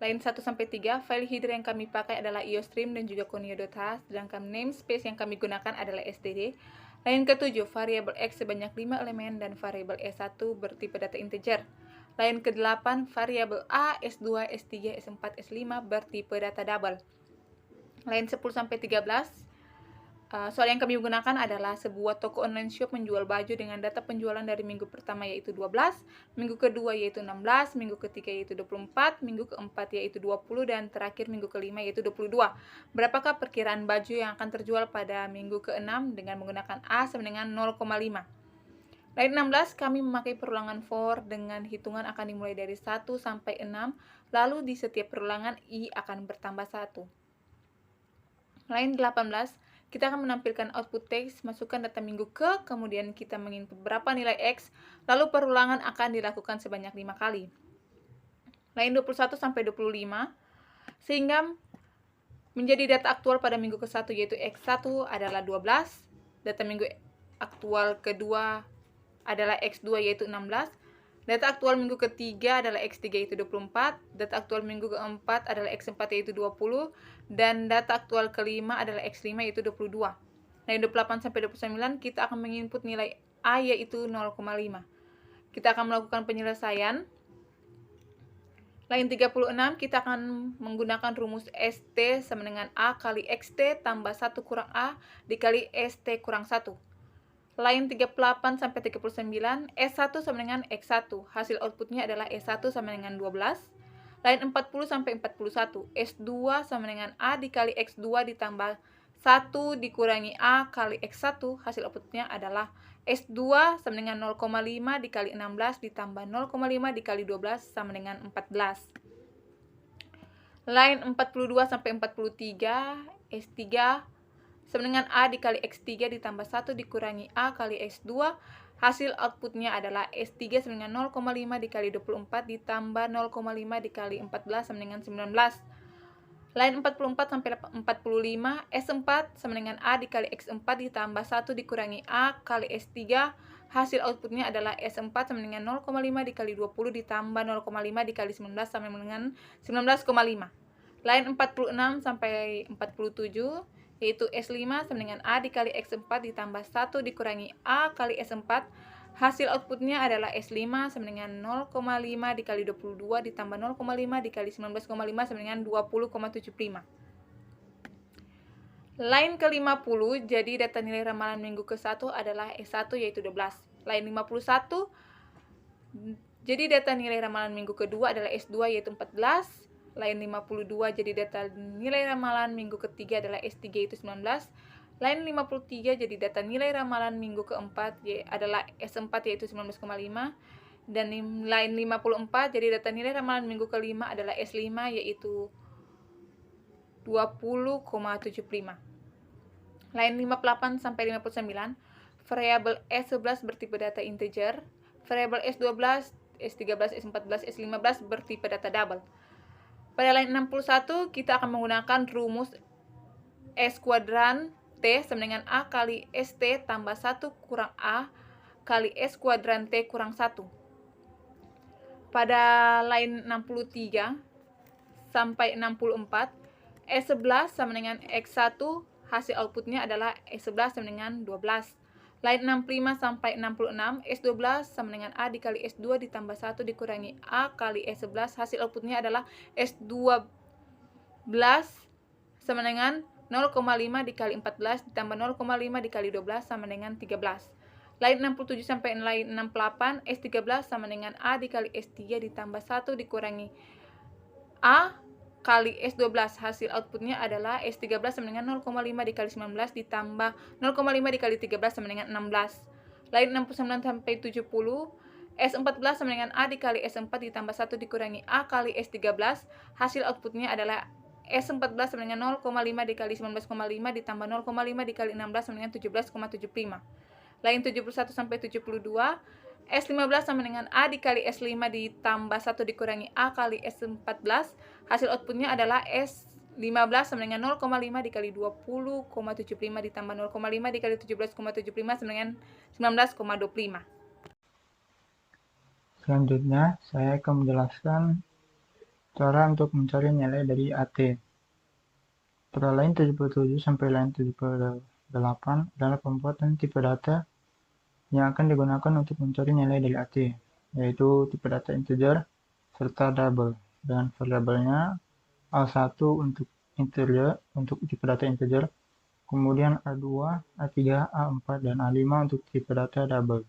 Line 1-3, file header yang kami pakai adalah iostream dan juga conio.h, sedangkan namespace yang kami gunakan adalah std. Line ke-7, variabel x sebanyak 5 elemen dan variabel s1 bertipe data integer. Line ke-8, variabel a, s2, s3, s4, s5 bertipe data double. Line 10-13, soal yang kami gunakan adalah sebuah toko online shop menjual baju dengan data penjualan dari minggu pertama yaitu 12, minggu kedua yaitu 16, minggu ketiga yaitu 24, minggu keempat yaitu 20, dan terakhir minggu kelima yaitu 22. Berapakah perkiraan baju yang akan terjual pada minggu ke-6 dengan menggunakan A sama dengan 0,5? Line 16, kami memakai perulangan for dengan hitungan akan dimulai dari 1 sampai 6, lalu di setiap perulangan I akan bertambah 1. Line 18, kita akan menampilkan output text, masukkan data minggu ke, kemudian kita menginput berapa nilai X, lalu perulangan akan dilakukan sebanyak 5 kali. Line 21-25, sehingga menjadi data aktual pada minggu ke-1 yaitu X1 adalah 12, data minggu aktual kedua adalah X2 yaitu 16, data aktual minggu ketiga adalah X3 yaitu 24, data aktual minggu keempat adalah X4 yaitu 20, dan data aktual kelima adalah X5 yaitu 22. Dari 28-29 kita akan menginput nilai A yaitu 0,5. Kita akan melakukan penyelesaian. Line 36 kita akan menggunakan rumus ST sama dengan A kali XT tambah 1 kurang A dikali ST kurang 1. Line 38-39, S1 sama dengan X1. Hasil outputnya adalah S1 sama dengan 12. Line 40-41, S2 sama dengan A dikali X2 ditambah 1 dikurangi A kali X1. Hasil outputnya adalah S2 sama dengan 0,5 dikali 16 ditambah 0,5 dikali 12 sama dengan 14. Line 42-43, S3 sama dengan A dikali X3 ditambah 1 dikurangi A kali X2. Hasil outputnya adalah S3 sama dengan 0,5 dikali 24 ditambah 0,5 dikali 14 sama dengan 19. Line 44-45, S4 sama dengan A dikali X4 ditambah 1 dikurangi A kali S3. Hasil outputnya adalah S4 sama dengan 0,5 dikali 20 ditambah 0,5 dikali 19 sama dengan 19,5. Line 46-47, yaitu S5 sama dengan A dikali X4 ditambah 1 dikurangi A kali S4. Hasil outputnya adalah S5 sama dengan 0,5 dikali 22 ditambah 0,5 dikali 19,5 sama dengan 20,75. Line ke-50, jadi data nilai ramalan minggu ke-1 adalah S1 yaitu 12. Line 51, jadi data nilai ramalan minggu kedua adalah S2 yaitu 14. Line 52, jadi data nilai ramalan minggu ketiga adalah S3 yaitu 19. Line 53, jadi data nilai ramalan minggu keempat adalah S4 yaitu 19,5. Dan line 54, jadi data nilai ramalan minggu kelima adalah S5 yaitu 20,75. Line 58-59, variabel S11 bertipe data integer, variabel S12, S13, S14, S15 bertipe data double. Pada line 61, kita akan menggunakan rumus S kuadran T sama dengan A kali ST tambah 1 kurang A kali S kuadran T kurang 1. Pada line 63 sampai 64, S11 sama dengan X1, hasil outputnya adalah S11 sama dengan 12. Line 65 sampai 66, S12 sama dengan A dikali S2 ditambah 1 dikurangi A kali S11. Hasil outputnya adalah S12 sama dengan 0,5 dikali 14 ditambah 0,5 dikali 12 sama dengan 13. Line 67 sampai line 68, S13 sama dengan A dikali S3 ditambah 1 dikurangi A kali S12. Hasil outputnya adalah S13 sama dengan 0,5 dikali 19 ditambah 0,5 dikali 13 sama dengan 16. Line 69-70, S14 sama dengan A dikali S4 ditambah 1 dikurangi A kali S13. Hasil outputnya adalah S14 sama dengan 0,5 dikali 19,5 ditambah 0,5 dikali 16 sama dengan 17,75. Line 71-72, S15 sama dengan A dikali S5 ditambah 1 dikurangi A kali S14. Hasil outputnya adalah S15 sama dengan 0,5 dikali 20,75 ditambah 0,5 dikali 17,75 sama dengan 19,25. Selanjutnya, saya akan menjelaskan Cara untuk mencari nilai dari AT. Pada line 77 sampai line 78 adalah pembuatan tipe data yang akan digunakan untuk mencari nilai dari AT, yaitu tipe data integer serta double, dengan variabelnya A1 untuk tipe data integer, kemudian A2, A3, A4, dan A5 untuk tipe data double.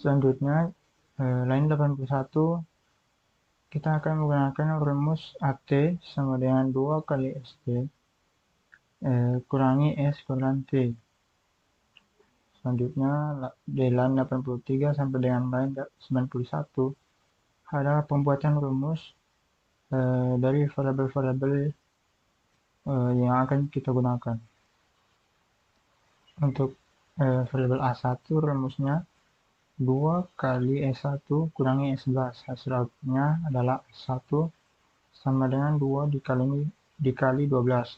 Selanjutnya, line 81, kita akan menggunakan rumus AT sama dengan 2 kali ST kurangi S kurangi T. Selanjutnya, di line 83 sampai dengan line 91 adalah pembuatan rumus dari variabel-variabel yang akan kita gunakan. Untuk variabel A1 rumusnya 2 kali S1 kurangi S11. Hasil outputnya adalah S1 sama dengan 2 dikali 12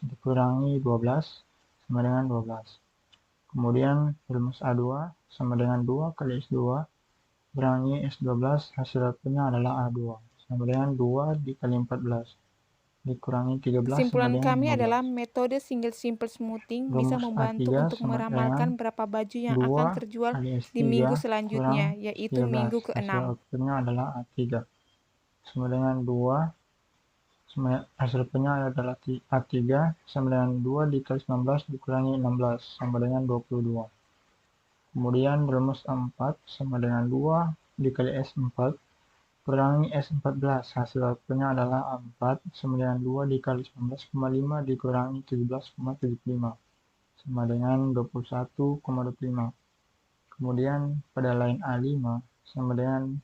dikurangi 12 sama dengan 12. Kemudian rumus A2 sama dengan 2 kali S2 kurangi S12, hasil outputnya adalah A2 sama dengan 2 dikali 14 dikurangi 13 sama Kesimpulan dengan kami 15. adalah metode single simple smoothing bisa Rumus membantu A3 untuk sama meramalkan dengan berapa baju yang 2 akan terjual kali S3 di minggu kurang selanjutnya, yaitu 13. minggu Hasil ke-6. outputnya adalah A3 sama dengan 2, hasil outputnya adalah A3 sama dengan 2 dikali 19 dikurangi 16 sama dengan 22. Kemudian rumus A4 sama dengan 2 dikali S4 kurangi S14, hasil outputnya adalah A4 sama dengan 2 dikali 19,5 dikurangi 17,75 sama dengan 21,25. Kemudian pada line A5 sama dengan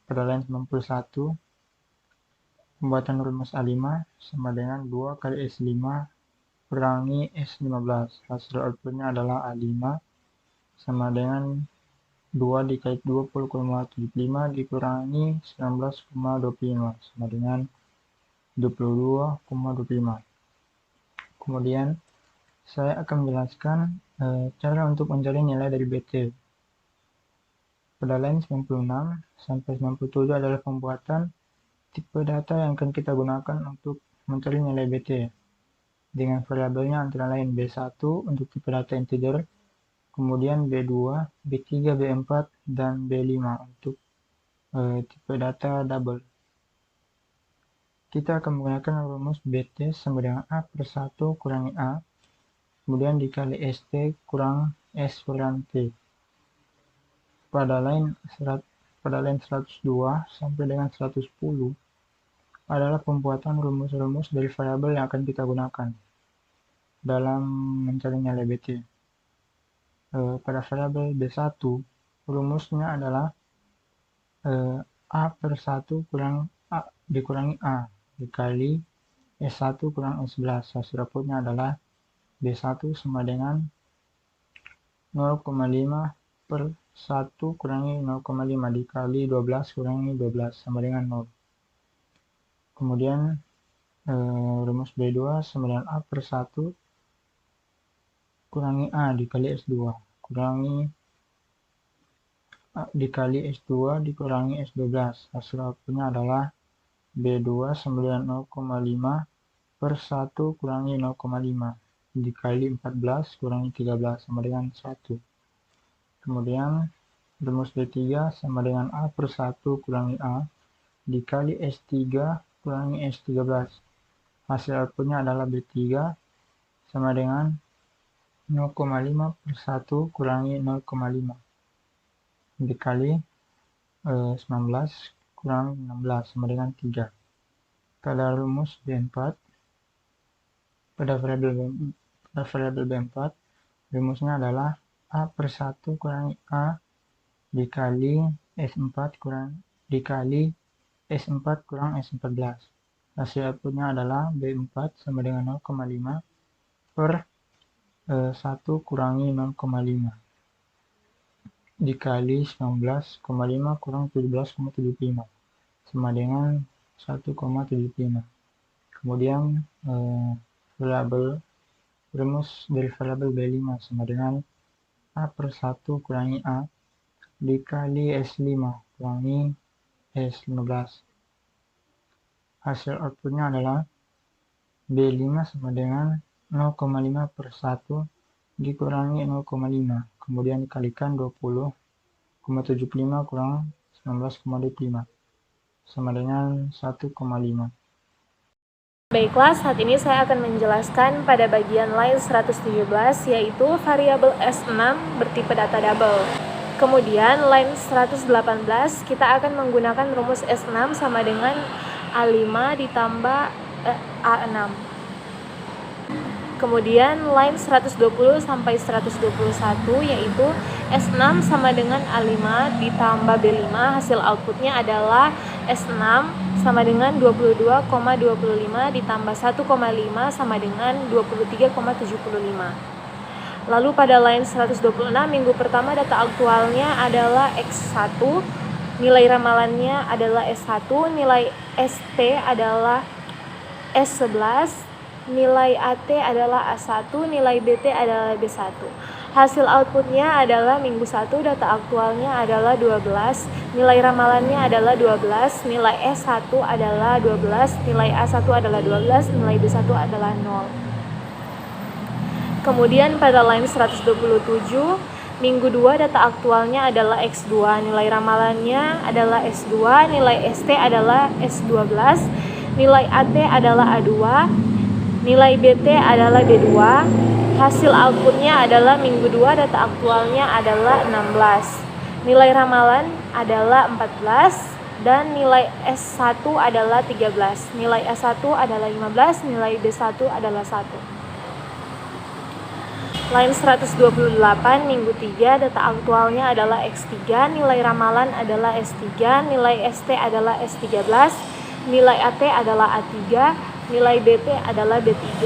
pada line 91 pembuatan rumus A5 sama dengan 2 kali S5 kurangi S15, hasil outputnya adalah A5 sama dengan 2 dikali 20,75 dikurangi 19,25 sama dengan 22,25. Kemudian saya akan menjelaskan cara untuk mencari nilai dari BT. Pada line 96 sampai 97 adalah pembuatan tipe data yang akan kita gunakan untuk mencari nilai BT dengan variabelnya antara lain B1 untuk tipe data integer, kemudian B2, B3, B4, dan B5 untuk tipe data double. Kita akan menggunakan rumus BT sama dengan A per 1 kurangi A, kemudian dikali ST kurang S kurangi T. Pada line 102 sampai dengan 110 adalah pembuatan rumus-rumus dari variabel yang akan kita gunakan dalam mencari nilai BT. Pada variabel B1, rumusnya adalah A per 1 kurang A dikurangi A dikali S1 kurang S11. Hasil outputnya adalah B1 sama dengan 0,5 per 1 kurangi 0,5 dikali 12 kurangi 12 sama dengan 0. Kemudian rumus B2 sama dengan A per 1 kurangi A dikali S2 kurangi A dikali S2 dikurangi S12. Hasil outputnya adalah B2 sama dengan 0,5 per 1 kurangi 0,5 dikali 14 kurangi 13 sama dengan 1. Kemudian rumus B3 sama dengan A per 1 kurangi A dikali S3 kurangi S13. Hasil outputnya adalah B3 sama dengan 0,5 per 1 kurangi 0,5 dikali 19 kurang 16 sama dengan 3. Pada rumus B4, pada variabel B4, rumusnya adalah A per 1 kurangi A dikali S4 dikali S4 kurang S14. Hasil outputnya adalah B4 sama dengan 0,5 per 1 kurangi 0,5 dikali 19,5 kurang 17,75 sama dengan 1,75. Kemudian rumus dari variabel B5 sama dengan A per 1 kurangi A dikali S5 kurangi S15. Hasil outputnya adalah B5 sama dengan 0,5 per 1 dikurangi 0,5, kemudian dikalikan 20,75 kurang 19,25 sama dengan 1,5. Baiklah, saat ini saya akan menjelaskan pada bagian line 117, yaitu variabel S6 bertipe data double. Kemudian line 118 kita akan menggunakan rumus S6 sama dengan A5 ditambah A6. Kemudian line 120 sampai 121 yaitu S6 sama dengan A5 ditambah B5, hasil outputnya adalah S6 sama dengan 22,25 ditambah 1,5 sama dengan 23,75. Lalu pada line 126 minggu pertama data aktualnya adalah X1, nilai ramalannya adalah S1, nilai ST adalah S11, nilai AT adalah A1, nilai BT adalah B1. Hasil outputnya adalah minggu 1, data aktualnya adalah 12, nilai ramalannya adalah 12, nilai S1 adalah 12, nilai A1 adalah 12, nilai B1 adalah 0. Kemudian pada line 127, minggu 2 data aktualnya adalah X2, nilai ramalannya adalah S2, nilai ST adalah S12, nilai AT adalah A2, nilai BT adalah B2. Hasil outputnya adalah minggu 2 data aktualnya adalah 16, nilai ramalan adalah 14, dan nilai S1 adalah 13, nilai A1 adalah 15, nilai B1 adalah 1. Line 128 minggu 3 data aktualnya adalah X3, nilai ramalan adalah S3, nilai ST adalah S13, nilai AT adalah A3, nilai BT adalah B3.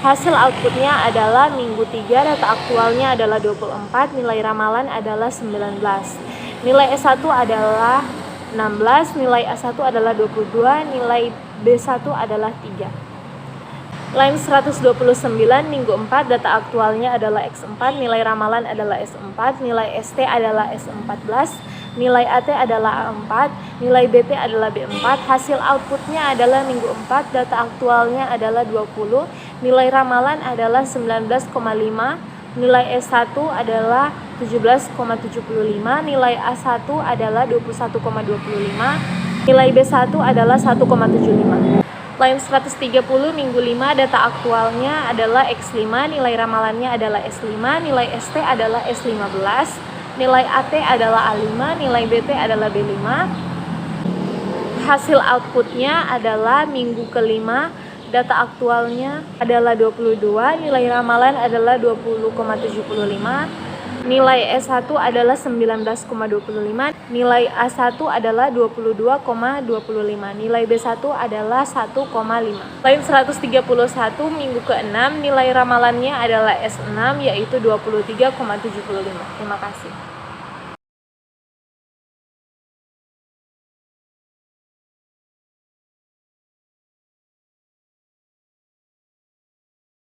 Hasil outputnya adalah minggu 3 data aktualnya adalah 24, nilai ramalan adalah 19, nilai S1 adalah 16, nilai A1 adalah 22, nilai B1 adalah 3. Line 129 minggu 4 data aktualnya adalah X4, nilai ramalan adalah S4, nilai ST adalah S14, nilai AT adalah A4, nilai BT adalah B4. Hasil outputnya adalah minggu 4, data aktualnya adalah 20, nilai ramalan adalah 19,5, nilai S1 adalah 17,75, nilai A1 adalah 21,25, nilai B1 adalah 1,75. Line 130 minggu 5 data aktualnya adalah X5, nilai ramalannya adalah S5, nilai ST adalah S15, nilai AT adalah A5, nilai BT adalah B5. Hasil outputnya adalah minggu kelima, data aktualnya adalah 22, nilai ramalan adalah 20,75, nilai S1 adalah 19,25, nilai A1 adalah 22,25, nilai B1 adalah 1,5. Line 131 minggu ke-6 nilai ramalannya adalah S6 yaitu 23,75. Terima kasih.